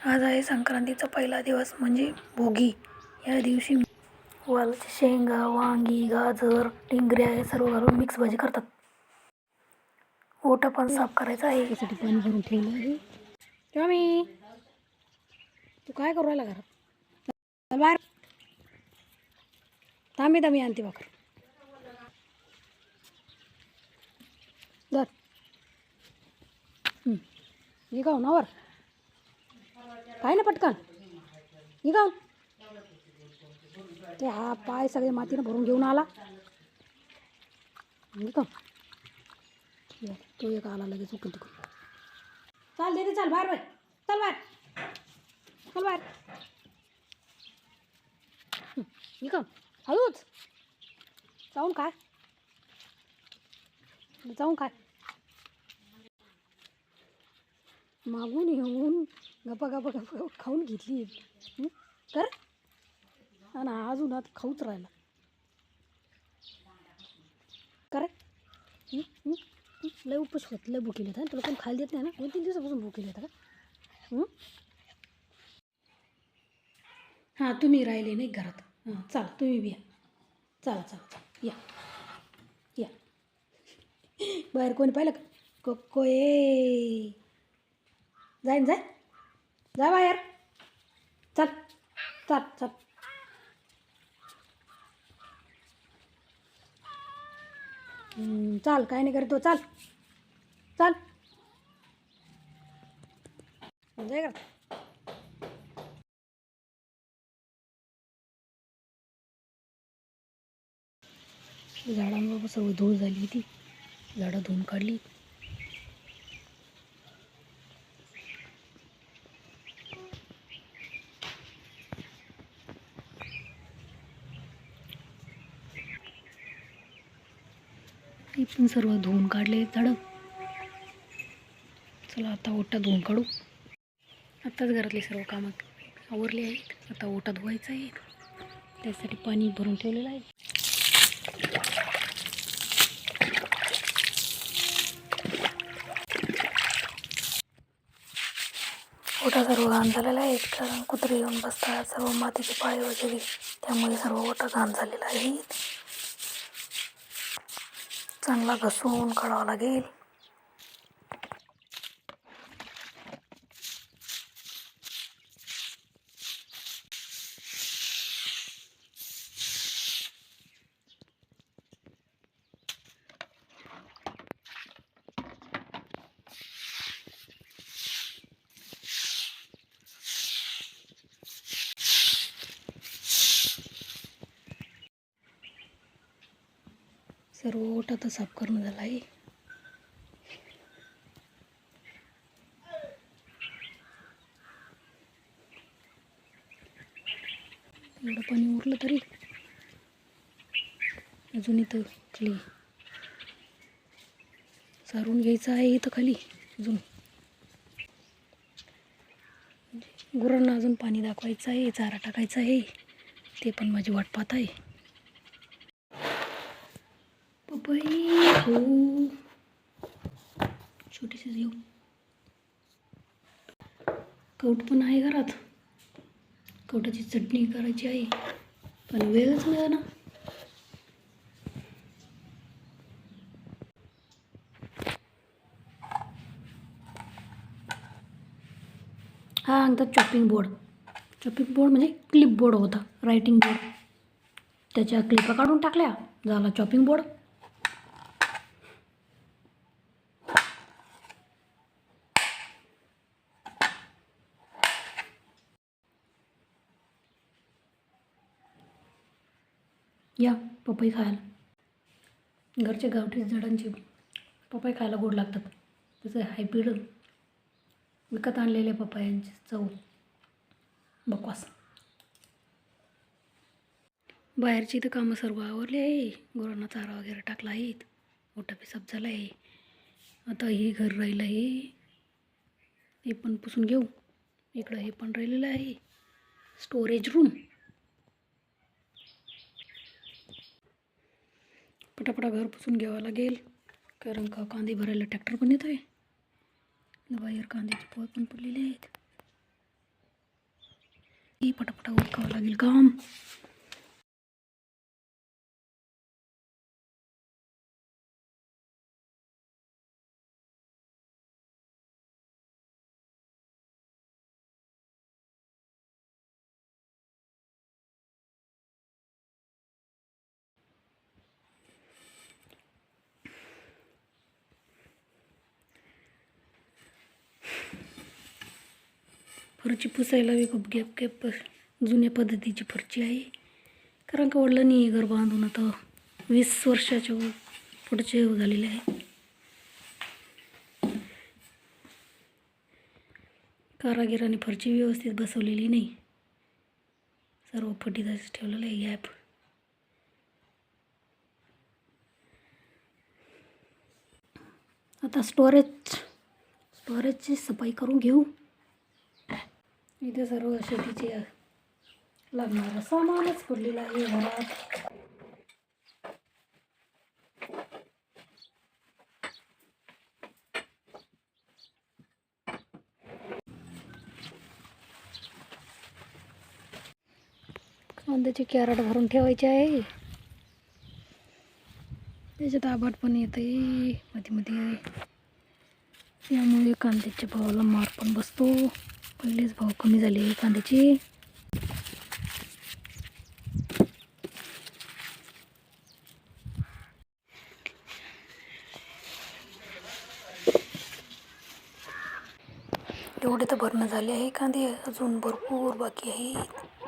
आज आहे संक्रांतीचा पहिला दिवस म्हणजे भोगी. या दिवशी वालाची शेंगा, वांगी, गाजर, टिंगऱ्या हे सर्व घालून मिक्स भाजी करतात. ओटा पण साफ करायचा आहे. त्यासाठी पाणी भरून ठेवलं आहे. टॉमी, तू काय करू राहिला घरात? चल बाहेर. थांबी थांबी आणते भाकर. दर निघाव नावर काय ना पटकन निघाव. ते हा पाय सगळे मातीनं भरून घेऊन आला. निघाव. तो एक आला लगेच उकल तिकून. चाल दे चाल बाहेर बाय. चल बाहेर. चल बाहेर. निघाव हळूच. जाऊन काय मागून येऊन गप्पा गप्पा गप्पा खाऊन घेतली कर. आणि अजून आता खाऊच राहिला कर. लय उपस होत, लय भुकेल येत. तुला कोण खायला देत नाही ना? 2-3 दिवसापासून भुकेल येतं का? हां तुम्ही राहिले नाही घरात. हां चला तुम्ही बी या. चला चला चला या या. बाहेर कोणी पाहिलं का? कोको ये जाईन जाय जा बाहेर. चल चल चल. चाल काय नाही करतो. चाल चाल जाय का. झाडांवर सर्व धूळ झाली होती. झाडं धुवून काढली. पण सर्व धुवून काढले झाडं. चला आता ओटा धुवून काढू. आत्ताच घरातली सर्व कामं आवरली आहेत. आता ओटा धुवायचा आहे. त्यासाठी पाणी भरून ठेवलेलं आहे. ओटा सर्व घाण झालेला आहे, कारण कुत्रे येऊन बसतात. सर्व मातीचे पाळे वगैरे, त्यामुळे सर्व ओटा घाण झालेला आहे. चांगला घसून काढावा लागेल. सर्व ओटा तर साफ करून झाला आहे. एवढं पाणी उरलं तरी अजून इथं खाली सारून घ्यायचं आहे. इथं खाली अजून गुरांना अजून पाणी दाखवायचं आहे, चारा टाकायचा आहे. ते पण माझी वाट पाहत आहे. पपई हो छोटीशीच घेऊ. कवट पण आहे घरात. कवटाची चटणी करायची आहे, पण वेळच मिळेना ना. हा आणतात चॉपिंग बोर्ड. चॉपिंग बोर्ड म्हणजे क्लिप बोर्ड होता, रायटिंग बोर्ड. त्याच्या क्लिपा काढून टाकल्या, झाला चॉपिंग बोर्ड. या पपई खायला. घरच्या गावठी झाडांची पपई खायला गोड लागतात. त्याचं हायब्रिड विकत आणलेल्या पपयांची चव बकवास. बाहेरची तर कामं सर्व आवरली आहे. गुरांना चारा वगैरे टाकला आहे. मोठा पिसाब झाला आहे. आता हे घर राहिलं आहे, हे पण पुसून घेऊ. इकडं हे पण राहिलेलं आहे, स्टोरेज रूम. पटापटा घर पुसून घ्यावं लागेल, कारण का कांदे भरायला ट्रॅक्टर पण येत आहे. बाहेर कांद्याचे पोळ पण पडलेले आहेत. पटापटा उरकावं लागेल काम. फरची पुसायला बी खूप गॅप जुन्या पद्धतीची फरची आहे. कारण का वडिलांनी घर बांधून आता 20 वर्षाच्या पुढचे झालेले आहे. कारागिराने फरची व्यवस्थित बसवलेली नाही, सर्व फटीतच ठेवलेलं आहे गॅप. आता स्टोरेजची सफाई करून घेऊ. इथे सर्व शेतीचे लागणारं सामानच पडलेलं आहे घरात. कांद्याचे कॅरेट भरून ठेवायचे आहे. त्याच्यात आबाट पण येते मध्ये मध्ये, त्यामुळे कांद्याच्या भावाला मार पण बसतो. पहिलेच भाव कमी झाले कांद्याचे. एवढे तर भरणं झाले आहे कांदे, अजून भरपूर बाकी आहेत.